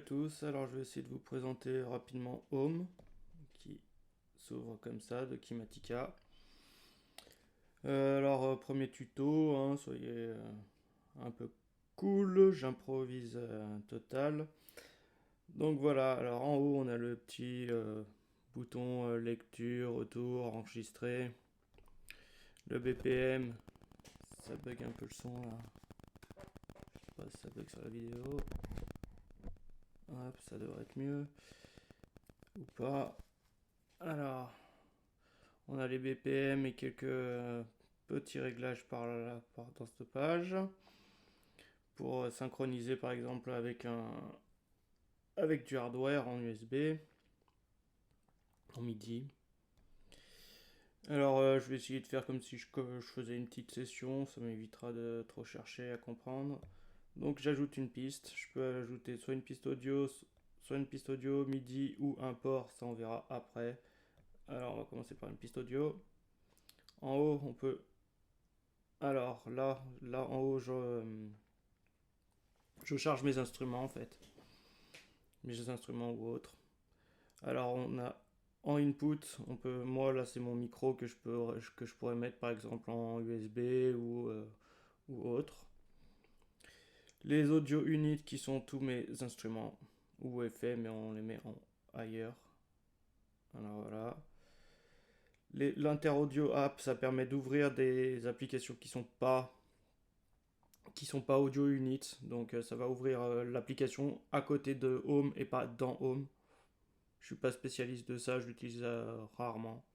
tous, alors je vais essayer de vous présenter rapidement Home, qui s'ouvre comme ça, de Kimatika. Premier tuto, hein, soyez un peu cool, j'improvise total. Donc voilà, alors en haut on a le petit bouton lecture, retour, enregistrer. Le BPM, ça bug un peu le son là. Je sais pas si ça bug sur la vidéo. Hop, ça devrait être mieux. Ou pas. Alors, on a les BPM et quelques petits réglages dans cette page. Pour synchroniser par exemple avec du hardware en USB, en MIDI. Alors je vais essayer de faire comme si je faisais une petite session, ça m'évitera de trop chercher à comprendre. Donc j'ajoute une piste, je peux ajouter soit une piste audio, MIDI ou un port, ça on verra après. Alors on va commencer par une piste audio. En haut on peut... Alors là en haut je charge mes instruments en fait. Mes instruments ou autres. Alors on a en input, moi là c'est mon micro que je pourrais mettre par exemple en USB ou autre. Les audio units qui sont tous mes instruments ou effets mais on les met en ailleurs. Alors voilà. L'inter-audio app, ça permet d'ouvrir des applications qui sont pas audio unit. Donc ça va ouvrir l'application à côté de Home et pas dans Home. Je suis pas spécialiste de ça, je l'utilise rarement.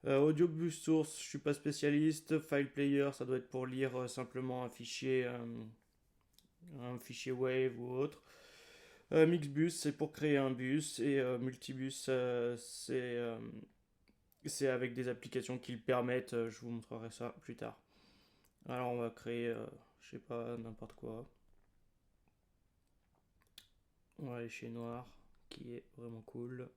Audio bus source, je suis pas spécialiste. File player, ça doit être pour lire simplement un fichier Wave ou autre. Mixbus, c'est pour créer un bus. Et Multibus, c'est avec des applications qui le permettent. Je vous montrerai ça plus tard. Alors on va créer, je sais pas, n'importe quoi. On va aller chez Noir, qui est vraiment cool.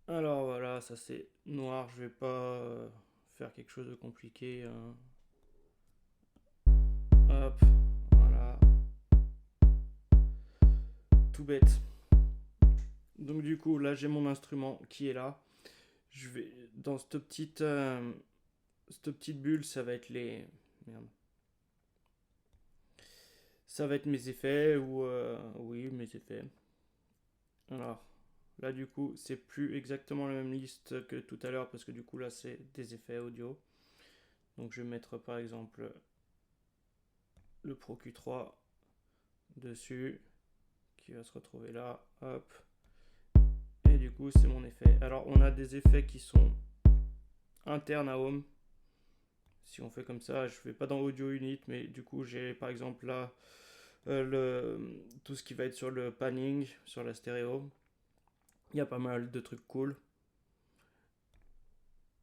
Alors voilà, ça c'est Noir, je vais pas faire quelque chose de compliqué. Hop, voilà. Tout bête. Donc du coup, là j'ai mon instrument qui est là. Je vais dans cette petite bulle, ça va être les merde. Ça va être mes effets ou oui, mes effets. Alors, là du coup, c'est plus exactement la même liste que tout à l'heure parce que du coup là c'est des effets audio. Donc je vais mettre par exemple le Pro Q3 dessus qui va se retrouver là. Hop. Et du coup, c'est mon effet. Alors, on a des effets qui sont internes à Home. Si on fait comme ça, je ne vais pas dans Audio Unit, mais du coup, j'ai par exemple là tout ce qui va être sur le panning, sur la stéréo. Il y a pas mal de trucs cool.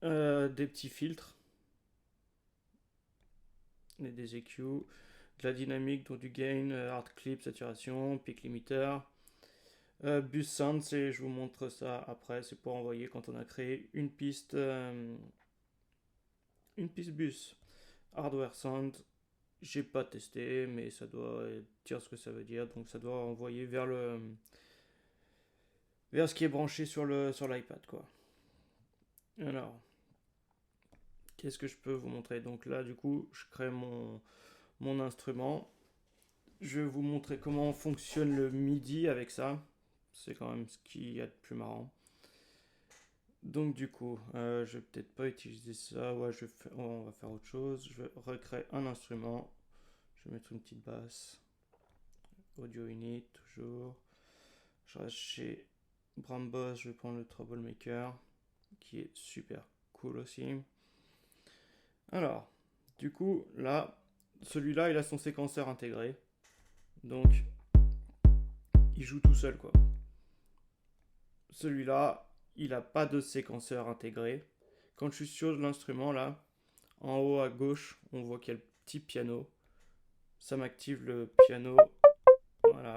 Des petits filtres. Et des EQ. De la dynamique, donc du gain, hard clip, saturation, peak limiter. Bus sound, je vous montre ça après, c'est pour envoyer quand on a créé une piste bus. Hardware sound, j'ai pas testé, mais ça doit dire ce que ça veut dire, donc ça doit envoyer vers ce qui est branché sur l'iPad quoi. Alors, qu'est-ce que je peux vous montrer? Donc là, du coup, je crée mon instrument. Je vais vous montrer comment fonctionne le MIDI avec ça. C'est quand même ce qu'il y a de plus marrant. Donc du coup, je vais peut-être pas utiliser ça. Ouais, on va faire autre chose. Je vais recréer un instrument. Je vais mettre une petite basse. Audio unit, toujours. Je reste chez Brambos. Je vais prendre le Troublemaker, qui est super cool aussi. Alors, du coup, là, celui-là, il a son séquenceur intégré. Donc, il joue tout seul, quoi. Celui-là, il n'a pas de séquenceur intégré. Quand je suis sur l'instrument, là, en haut à gauche, on voit qu'il y a le petit piano. Ça m'active le piano. Voilà,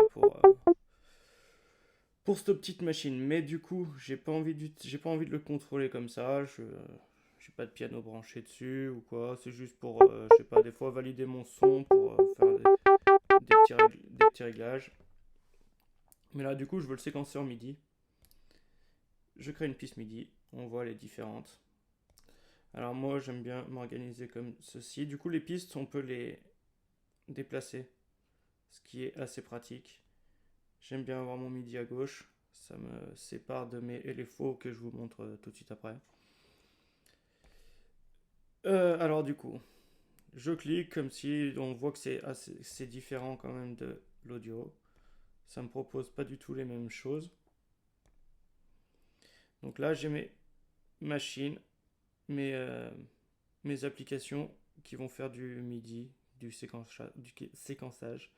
pour cette petite machine. Mais du coup, j'ai pas envie de le contrôler comme ça. J'ai pas de piano branché dessus ou quoi. C'est juste pour, je sais pas, des fois valider mon son pour faire des petits réglages. Mais là, du coup, je veux le séquenceur MIDI. Je crée une piste MIDI. On voit les différentes. Alors moi, j'aime bien m'organiser comme ceci. Du coup, les pistes, on peut les déplacer, ce qui est assez pratique. J'aime bien avoir mon MIDI à gauche. Ça me sépare de mes LFO que je vous montre tout de suite après. Alors du coup, je clique comme si on voit que c'est différent quand même de l'audio. Ça me propose pas du tout les mêmes choses. Donc là, j'ai mes machines, mes applications qui vont faire du MIDI, du séquençage.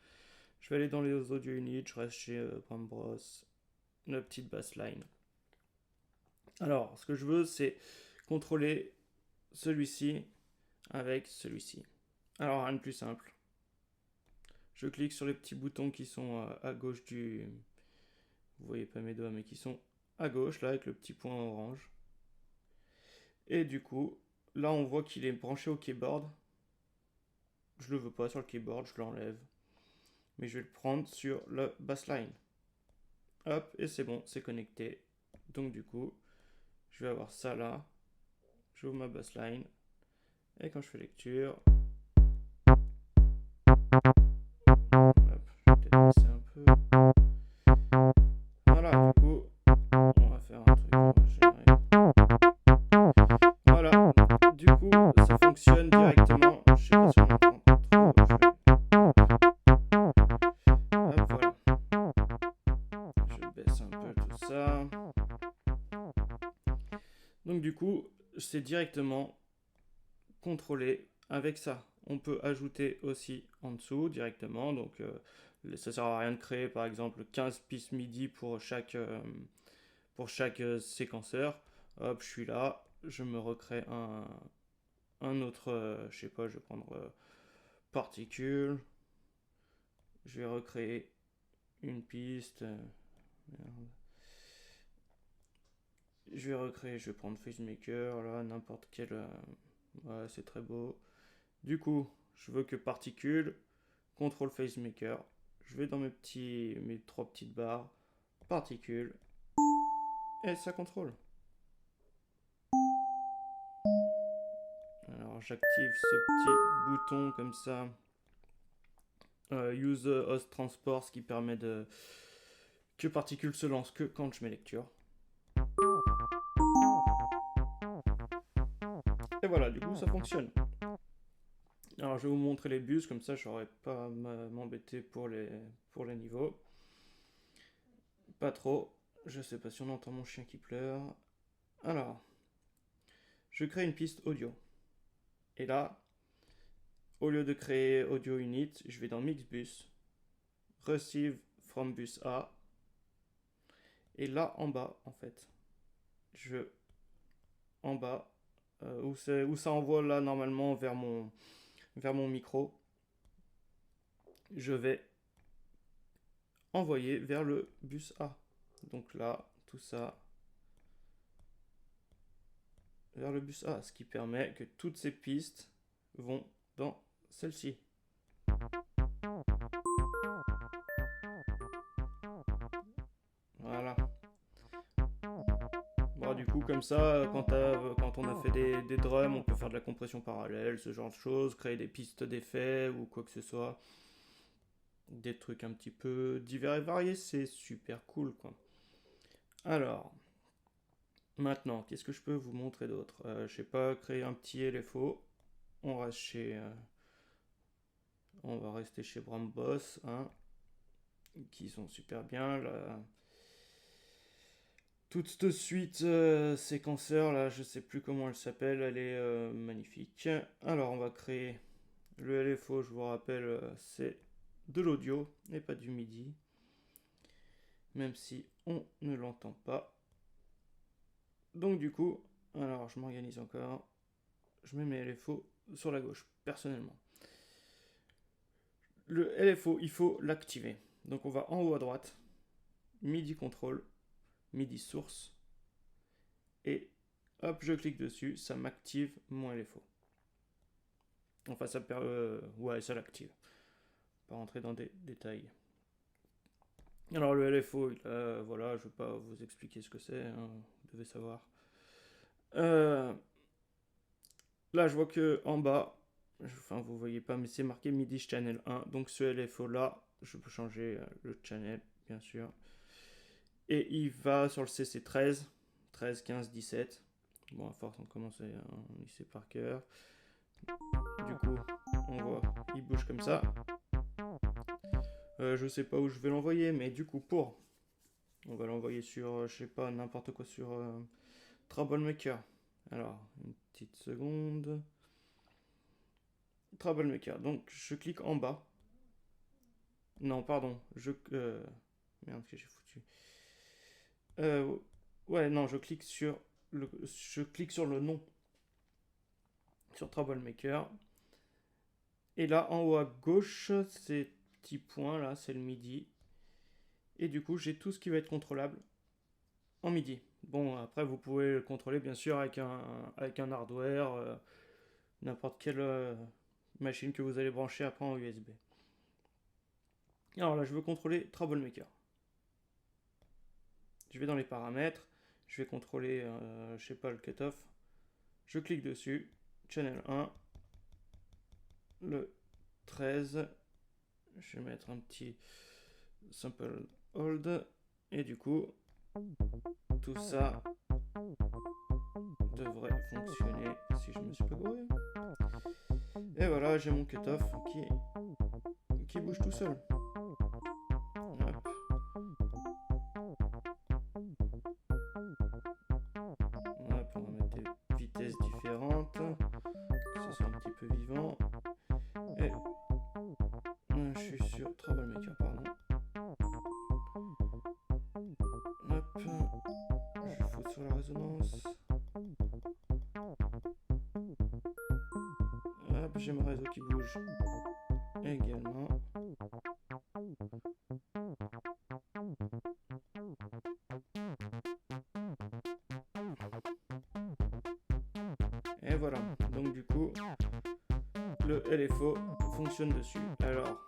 Je vais aller dans les audio units, je reste chez Bros, la petite bassline. Alors, ce que je veux, c'est contrôler celui-ci avec celui-ci. Alors, rien de plus simple. Je clique sur les petits boutons qui sont à gauche du... Vous voyez pas mes doigts, mais qui sont à gauche, là, avec le petit point orange. Et du coup, là, on voit qu'il est branché au keyboard. Je le veux pas sur le keyboard, je l'enlève. Mais je vais le prendre sur le bassline. Hop, et c'est bon, c'est connecté. Donc du coup, je vais avoir ça là. J'ouvre ma bassline. Et quand je fais lecture... Hop, je vais peut-être baisser un peu. Voilà, du coup, on va faire un truc. On va générer. Voilà, du coup, ça fonctionne directement. Je sais pas si on entend trop. Hop, voilà. Je baisse un peu tout ça. Donc du coup, c'est directement contrôlé avec ça. On peut ajouter aussi en dessous directement. Donc ça sert à rien de créer par exemple 15 pistes MIDI pour chaque séquenceur. Hop, je suis là. Je me recrée un autre, je sais pas, je vais prendre particules. Je vais recréer une piste. Je vais recréer, je vais prendre FaceMaker, là, n'importe quel. Ouais, c'est très beau. Du coup, je veux que particules, contrôle FaceMaker. Je vais dans mes trois petites barres, particules, et ça contrôle. Alors j'active ce petit bouton comme ça. Use host transport, ce qui permet que particules se lance que quand je mets lecture. Et voilà, du coup ça fonctionne. Alors je vais vous montrer les bus, comme ça je n'aurai pas à m'embêter pour les niveaux. Pas trop. Je sais pas si on entend mon chien qui pleure. Alors, je crée une piste audio. Et là, au lieu de créer audio unit, je vais dans Mixbus, Receive from bus A. Et là en bas, en fait, en bas, où ça envoie là normalement vers mon micro, je vais envoyer vers le bus A. Donc là, tout ça vers le bus A, ce qui permet que toutes ces pistes vont dans celle-ci. Voilà. Bon, du coup, comme ça, quand on a fait des drums, on peut faire de la compression parallèle, ce genre de choses, créer des pistes d'effets ou quoi que ce soit. Des trucs un petit peu divers et variés, c'est super cool, quoi. Alors, maintenant, qu'est-ce que je peux vous montrer d'autre? Je sais pas, créer un petit LFO. On reste on va rester chez Brambos, hein, qui sont super bien. Là. Toute cette suite séquenceur, là, je sais plus comment elle s'appelle, elle est magnifique. Alors, on va créer le LFO, je vous rappelle, c'est de l'audio et pas du MIDI. Même si on ne l'entend pas. Donc du coup, alors je m'organise encore. Je mets mes LFO sur la gauche, personnellement. Le LFO, il faut l'activer. Donc on va en haut à droite, MIDI contrôle, MIDI source, et hop, je clique dessus, ça m'active mon LFO. Enfin, ouais, ça l'active. Pas rentrer dans des détails. Alors le LFO, voilà, je vais pas vous expliquer ce que c'est, hein, vous devez savoir. Euh, Là, je vois que en bas, enfin vous voyez pas, mais c'est marqué MIDI Channel 1. Donc ce LFO là, je peux changer le channel, bien sûr. Et il va sur le CC13, 13, 15, 17. Bon, à force, on commence à lycée par cœur. Du coup, on voit, il bouge comme ça. Je sais pas où je vais l'envoyer, mais du coup, on va l'envoyer sur, je sais pas, n'importe quoi sur Troublemaker. Alors, une petite seconde. Troublemaker. Donc, je clique en bas. Non, pardon. Merde, que j'ai foutu. Ouais, non, je clique sur le nom sur Troublemaker. Et là, en haut à gauche, ces petits points là, c'est le MIDI. Et du coup, j'ai tout ce qui va être contrôlable en MIDI. Bon, après, vous pouvez le contrôler bien sûr avec un hardware, n'importe quelle machine que vous allez brancher après en USB. Alors là, je veux contrôler Troublemaker. Je vais dans les paramètres, je vais contrôler, je sais pas, le cutoff. Je clique dessus, channel 1, le 13. Je vais mettre un petit sample hold. Et du coup, tout ça devrait fonctionner si je me suis pas gouré. Et voilà, j'ai mon cutoff qui bouge tout seul. Hop. Hop, on va mettre des vitesses différentes, que ce soit un petit peu vivant. Et je suis sur Troublemaker, pardon. Hop, je fous sur la résonance. Hop, j'ai mon réseau qui bouge également. Et voilà, donc du coup, le LFO fonctionne dessus. Alors,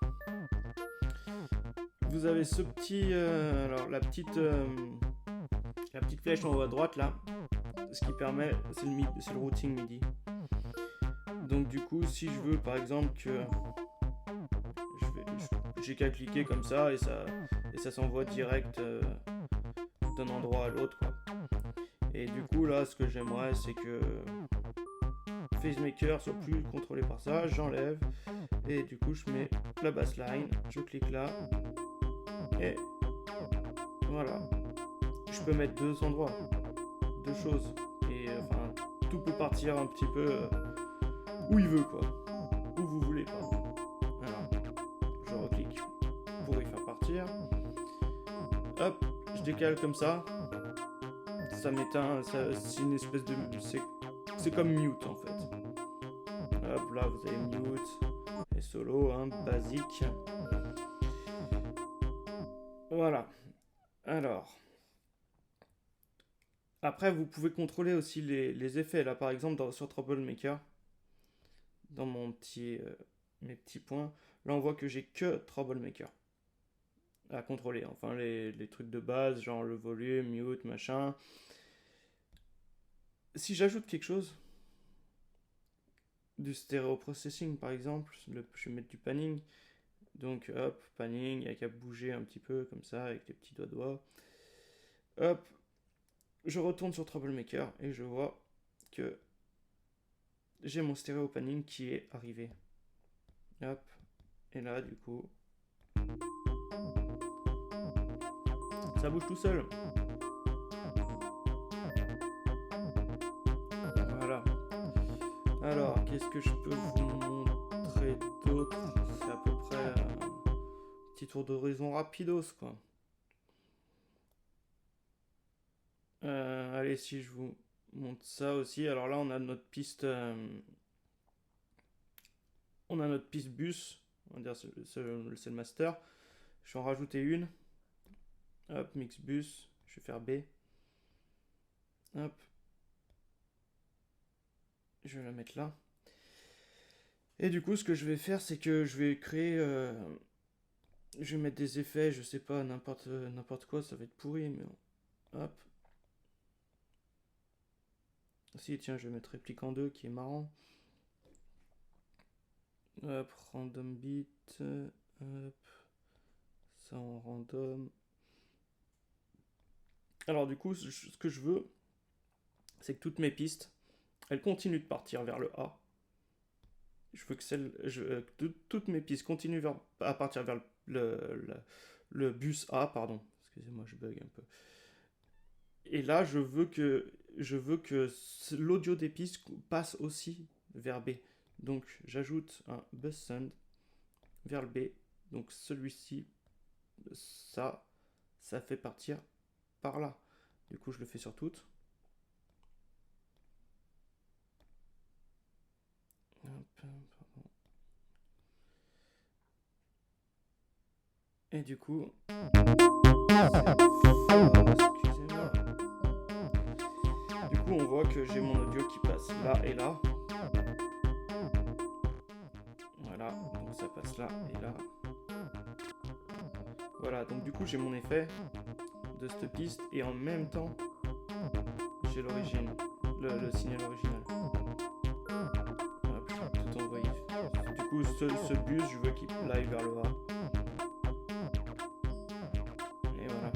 vous avez ce petit, alors la petite flèche en haut à droite là, ce qui permet, c'est le routing MIDI. Donc du coup, si je veux par exemple que j'ai qu'à cliquer comme ça et ça s'envoie direct d'un endroit à l'autre quoi. Et du coup là, ce que j'aimerais, c'est que FaceMaker soit plus contrôlé par ça. J'enlève et du coup je mets la bassline, je clique là et voilà. Je peux mettre deux endroits, deux choses et enfin tout peut partir un petit peu où il veut quoi, où vous voulez pardon. Alors je reclique pour y faire partir. Hop, je décale comme ça. Ça m'éteint, c'est une espèce de, c'est comme mute en fait. Hop là vous avez mute et solo, hein, basique. Voilà. Alors. Après, vous pouvez contrôler aussi les effets. Là, par exemple, sur Troublemaker, dans mes petits points, là, on voit que j'ai que Troublemaker à contrôler. Enfin, les trucs de base, genre le volume, mute, machin. Si j'ajoute quelque chose, du stéréo processing par exemple, je vais mettre du panning. Donc, hop, panning, il n'y a qu'à bouger un petit peu comme ça avec les petits doigts. Hop, je retourne sur Troublemaker et je vois que j'ai mon stéréo panning qui est arrivé. Hop, et là du coup, ça bouge tout seul. Voilà. Alors, qu'est-ce que je peux vous montrer d'autre? C'est à peu près un petit tour d'horizon rapidos quoi. Allez, si je vous montre ça aussi. Alors là, on a notre piste, bus. On va dire c'est le master. Je vais en rajouter une. Hop, mix bus. Je vais faire B. Hop. Je vais la mettre là. Et du coup, ce que je vais faire, c'est que je vais créer Je vais mettre des effets, je sais pas, n'importe quoi, ça va être pourri, mais hop. Si, tiens, je vais mettre réplique en 2 qui est marrant. Hop, random bit. Hop. Ça en random. Alors, du coup, ce que je veux, c'est que toutes mes pistes, elles continuent de partir vers le A. Je veux que toutes mes pistes continuent à partir vers le bus A, pardon. Excusez-moi, je bug un peu. Et là, je veux que l'audio des pistes passe aussi vers B. Donc, j'ajoute un bus send vers le B. Donc, celui-ci, ça fait partir par là. Du coup, je le fais sur toutes. Et du coup, excusez-moi. Du coup, on voit que j'ai mon audio qui passe là et là. Voilà, donc ça passe là et là. Voilà, donc du coup, j'ai mon effet de cette piste et en même temps, j'ai l'origine, le signal original. Hop, tout envoyé. Du coup, ce bus, je veux qu'il aille vers le A. Et voilà.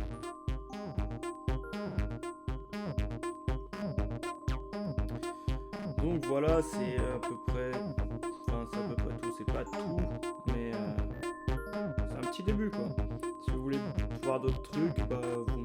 Donc voilà, c'est à peu près... Enfin, c'est à peu près tout. C'est pas tout, mais c'est un petit début, quoi. Si vous voulez voir d'autres trucs, bah, vous